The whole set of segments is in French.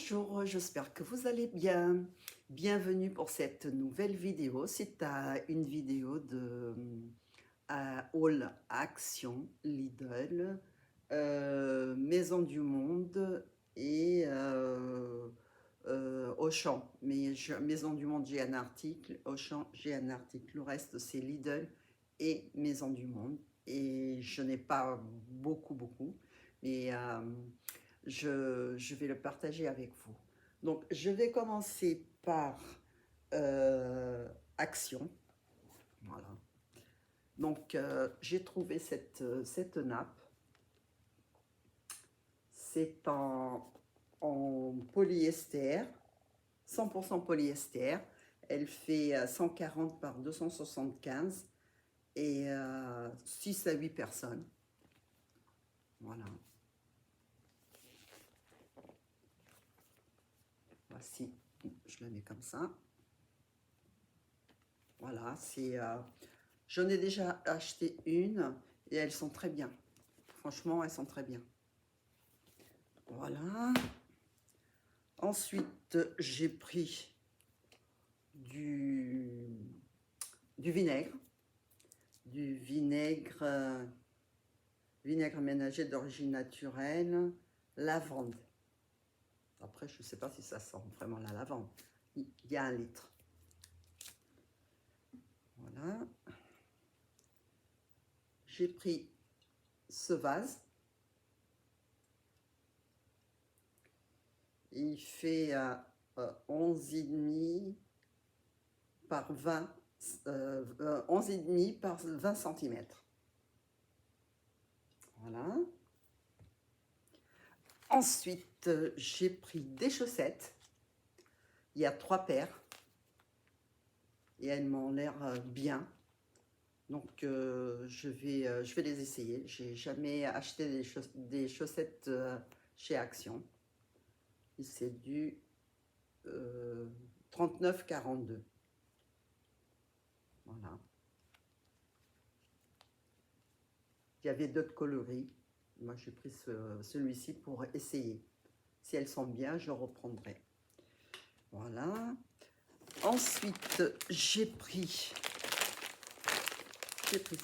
Bonjour, j'espère que vous allez bien. Bienvenue pour cette nouvelle vidéo. C'est une vidéo de haul Action, Lidl, Maison du Monde et Auchan. Mais Maison du Monde, j'ai un article. Auchan, j'ai un article. Le reste, c'est Lidl et Maison du Monde. Et je n'ai pas beaucoup, mais je vais le partager avec vous. Donc, je vais commencer par Action. Voilà. Donc, j'ai trouvé cette nappe. C'est en polyester, 100% polyester. Elle fait 140 par 275 et 6 à 8 personnes. Voilà. Voici, je la mets comme ça. Voilà, j'en ai déjà acheté une et elles sont très bien. Franchement, elles sont très bien. Voilà. Ensuite, j'ai pris du vinaigre. Du vinaigre ménager d'origine naturelle, lavande. Après, je ne sais pas si ça sent vraiment la lavande. Il y a 1 litre. Voilà. J'ai pris ce vase. Il fait 11,5 par 20, 11,5 par 20 cm. Voilà. Ensuite, j'ai pris des chaussettes. Il y a 3 paires. Et elles m'ont l'air bien. Donc, je vais les essayer. J'ai jamais acheté des chaussettes chez Action. C'est du 39,42. Voilà. Il y avait d'autres coloris. Moi, j'ai pris celui-ci pour essayer. Si elles sont bien, je reprendrai. Voilà. Ensuite, j'ai pris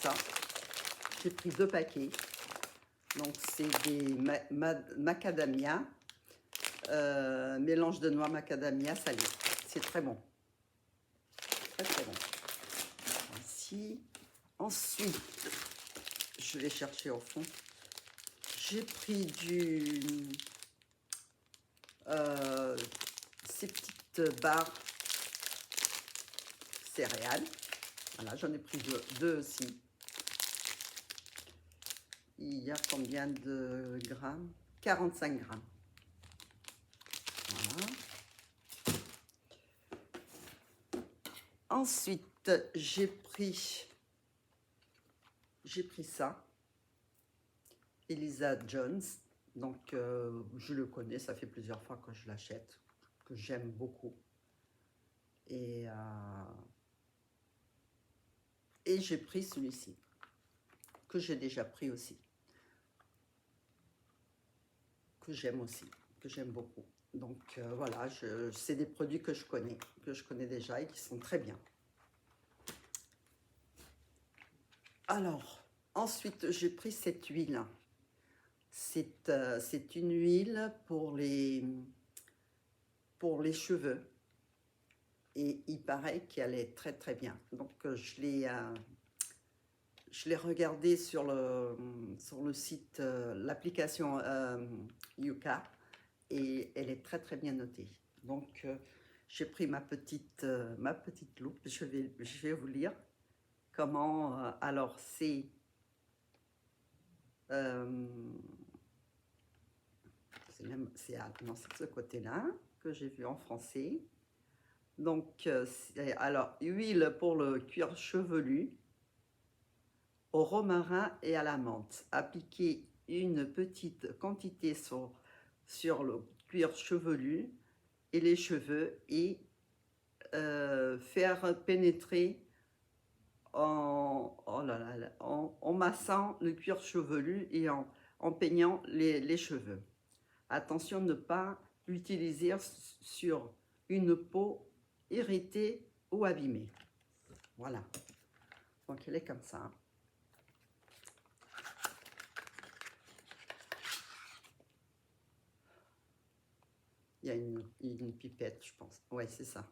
ça. J'ai pris 2 paquets. Donc, c'est des macadamia, mélange de noix macadamia salée. C'est très bon. Très bon. Voici. Ensuite, je vais chercher au fond. J'ai pris ces petites barres céréales. Voilà, j'en ai pris deux aussi. Il y a combien de grammes? 45 grammes. Voilà. Ensuite, j'ai pris ça. Elisa Jones. Donc, je le connais. Ça fait plusieurs fois que je l'achète. Que j'aime beaucoup. Et j'ai pris celui-ci. Que j'ai déjà pris aussi. Que j'aime aussi. Que j'aime beaucoup. Donc, voilà. C'est des produits que je connais déjà et qui sont très bien. Alors, ensuite, j'ai pris cette huile. C'est une huile pour les cheveux. Et il paraît qu'elle est très bien. Donc, je l'ai regardé sur le site, l'application Yuka. Et elle est très bien notée. Donc, j'ai pris ma petite loupe. Je vais vous lire comment. Alors, c'est c'est de ce côté-là que j'ai vu en français. Donc, alors, huile pour le cuir chevelu, au romarin et à la menthe. Appliquez une petite quantité sur le cuir chevelu et les cheveux et faire pénétrer en massant le cuir chevelu et en peignant les cheveux. Attention, ne pas l'utiliser sur une peau irritée ou abîmée. Voilà. Donc, elle est comme ça. Il y a une pipette, je pense. Ouais, c'est ça.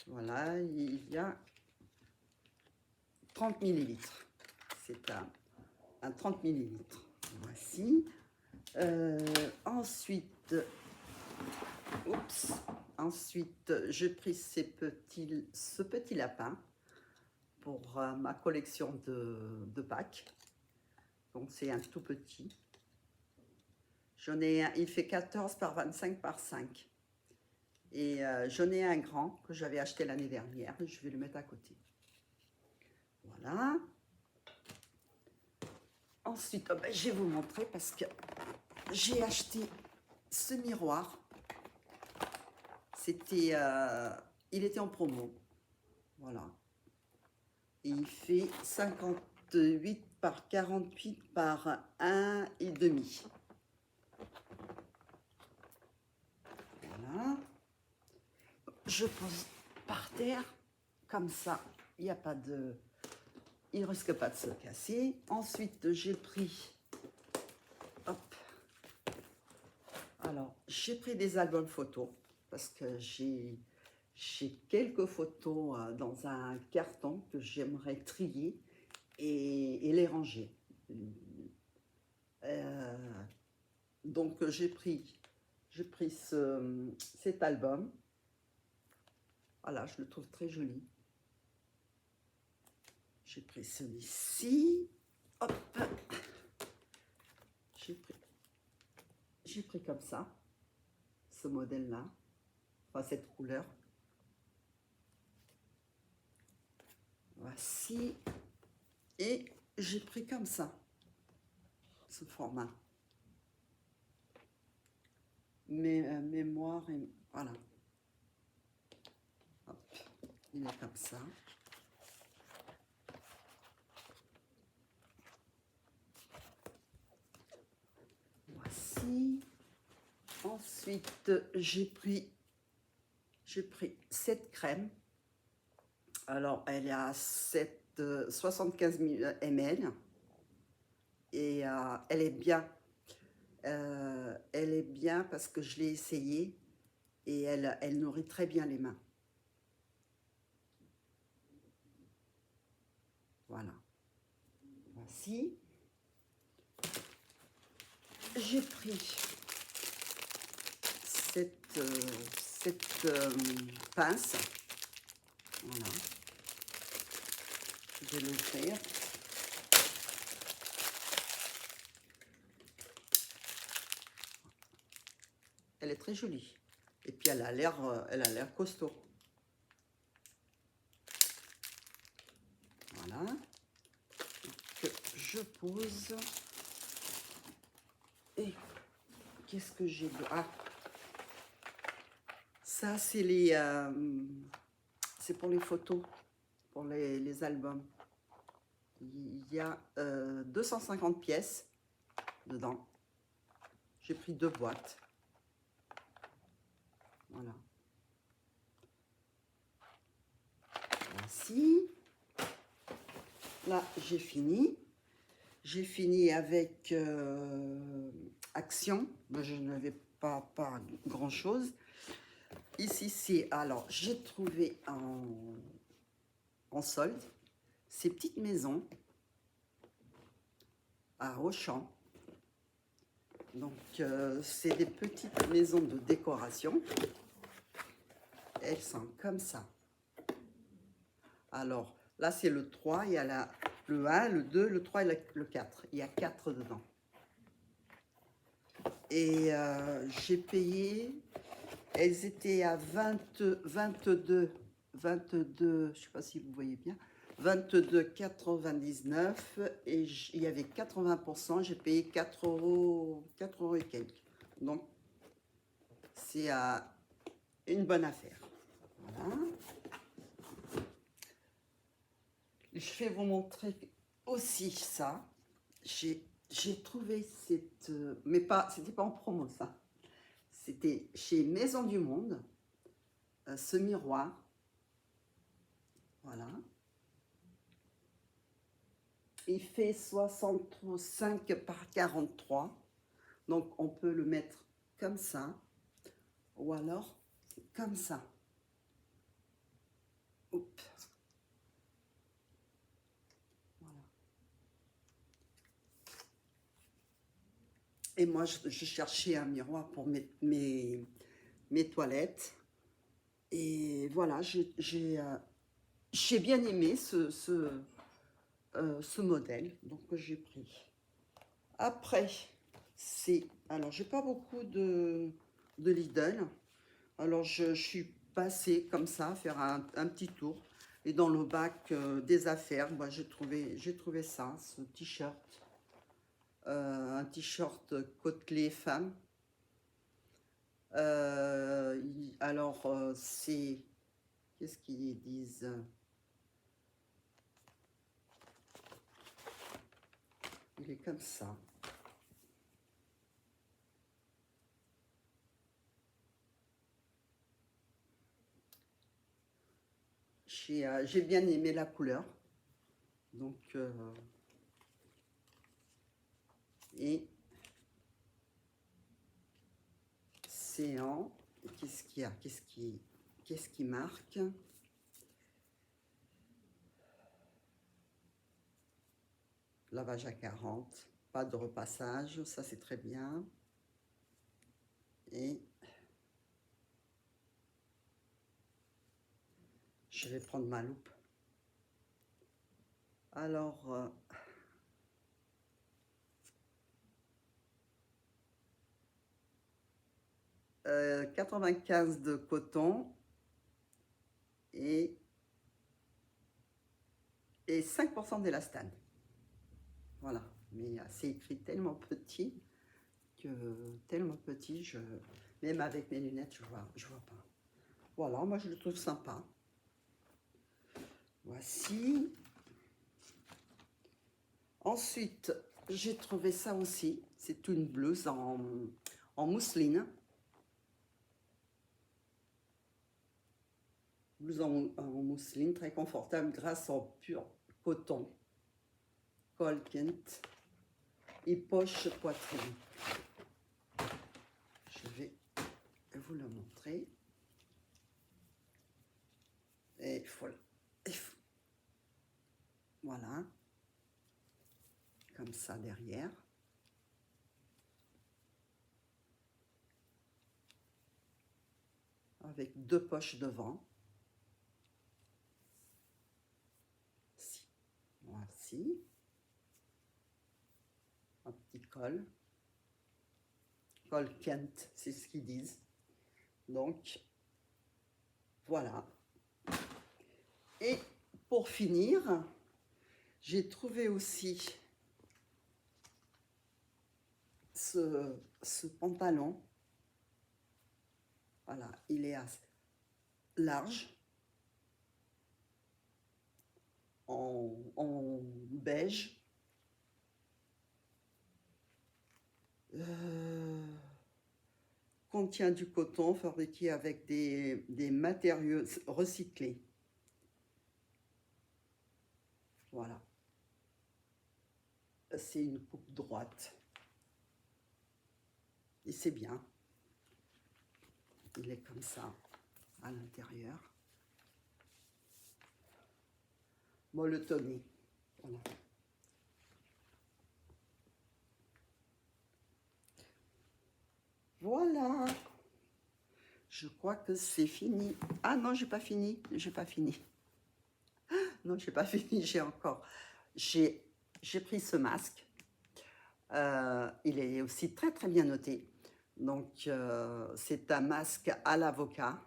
Voilà, il y a 30 millilitres. C'est un 30 millilitres. Voici. Ensuite, j'ai pris ce petit lapin pour ma collection de Pâques. Donc, c'est un tout petit. J'en ai un, il fait 14 par 25 par 5. Et j'en ai un grand que j'avais acheté l'année dernière. Je vais le mettre à côté. Voilà. Ensuite, ben, je vais vous montrer parce que j'ai acheté ce miroir. Il était en promo. Voilà. Et il fait 58 par 48 par 1,5. Voilà. Je pose par terre, comme ça, il n'y a pas de... Il ne risque pas de se casser. Ensuite, j'ai pris... Hop. Alors, j'ai pris des albums photos, parce que j'ai quelques photos dans un carton que j'aimerais trier et les ranger. Donc, j'ai pris cet album. Voilà, je le trouve très joli. J'ai pris celui-ci. Hop. J'ai pris comme ça, ce modèle-là, enfin cette couleur. Voici. Et j'ai pris comme ça, ce format. Mémoire, et voilà. Hop, il est comme ça. Voici. Ensuite, j'ai pris cette crème. Alors, elle est à 75 ml. Et elle est bien. Elle est bien parce que je l'ai essayée et elle nourrit très bien les mains. Voilà. Voici. J'ai pris cette pince. Voilà. Je vais l'ouvrir. Elle est très jolie. Et puis elle a l'air costaud. Voilà. Donc, je pose. Et qu'est-ce que j'ai de... Ah, ça c'est c'est pour les photos, pour les albums. Il y a 250 pièces dedans. J'ai pris 2 boîtes. Voilà. Voici. Là, j'ai fini. J'ai fini avec Action. Ben, je n'avais pas grand-chose. Ici, c'est... Alors, j'ai trouvé en solde ces petites maisons à Auchan. Donc, c'est des petites maisons de décoration. Elles sont comme ça. Alors, là, c'est le 3. Il y a le 1, le 2, le 3 et le 4. Il y a 4 dedans. Et j'ai payé... Elles étaient à 22, je ne sais pas si vous voyez bien, 22,99 et il y avait 80%, j'ai payé 4 euros et quelques. Donc, c'est une bonne affaire. Voilà. Je vais vous montrer aussi ça. J'ai j'ai trouvé cette... mais pas, c'était pas en promo ça. C'était chez Maison du Monde, ce miroir. Voilà. Il fait 65 par 43. Donc on peut le mettre comme ça. Ou alors comme ça. Oups. Voilà. Et moi, je cherchais un miroir pour mettre mes toilettes. Et voilà, j'ai bien aimé ce modèle, donc j'ai pris. Après, c'est... Alors, j'ai pas beaucoup de Lidl. Alors, je suis passée comme ça, faire un petit tour. Et dans le bac des affaires, moi, j'ai trouvé ça, ce t-shirt. Un t-shirt côtelé femme. Alors, c'est... Qu'est-ce qu'ils disent? Il est comme ça. J'ai bien aimé la couleur. Donc, et c'est en... Qu'est-ce qu'il y a? Qu'est-ce qui marque? Lavage à 40, pas de repassage, ça c'est très bien. Et je vais prendre ma loupe. Alors, 95 de coton et 5% d'élastane. Voilà, mais c'est écrit tellement petit que même avec mes lunettes, je vois pas. Voilà, moi je le trouve sympa. Voici. Ensuite, j'ai trouvé ça aussi. C'est une blouse en mousseline. Blouse en mousseline, très confortable grâce au pur coton. Col Kent et poche poitrine. Je vais vous le montrer. Et voilà, comme ça derrière. Avec deux poches devant. Voici. Un petit col. Col Kent, c'est ce qu'ils disent. Donc, voilà. Et pour finir, j'ai trouvé aussi ce pantalon. Voilà, il est assez large, en beige. Contient du coton fabriqué avec des matériaux recyclés. Voilà. C'est une coupe droite. Et c'est bien. Il est comme ça à l'intérieur. Molletonné. Voilà. Voilà. Je crois que c'est fini. Ah non, j'ai pas fini. J'ai pas fini. Non, j'ai pas fini. J'ai encore. J'ai pris ce masque. Il est aussi très très bien noté. Donc, c'est un masque à l'avocat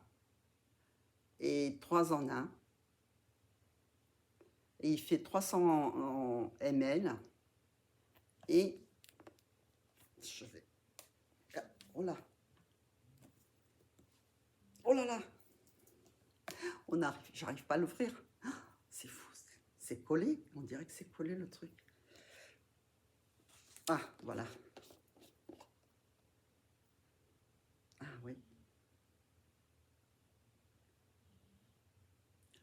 et 3 en 1. Et il fait 300 ml. Et je vais... Oh là! Oh là là! J'arrive pas à l'ouvrir. C'est fou, c'est collé. On dirait que c'est collé le truc. Ah, voilà. Ah oui,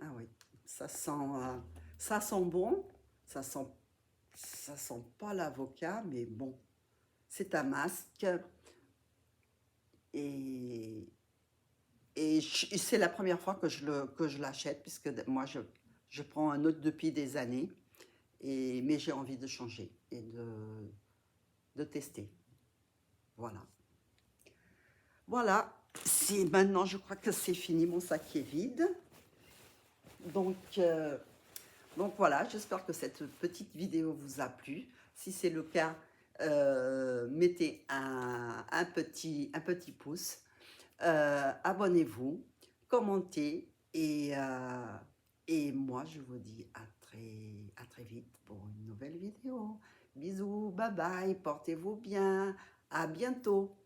ah oui. Ça sent bon. Ça sent, ça sent pas l'avocat, mais bon, c'est un masque et, c'est la première fois que je l'achète puisque moi je prends un autre depuis des années mais j'ai envie de changer et de tester. Voilà. Voilà. Maintenant, je crois que c'est fini. Mon sac est vide. Donc, euh, donc voilà, j'espère que cette petite vidéo vous a plu. Si c'est le cas, mettez un petit pouce. Abonnez-vous, commentez et moi je vous dis à très vite pour une nouvelle vidéo. Bisous, bye bye, portez-vous bien, à bientôt.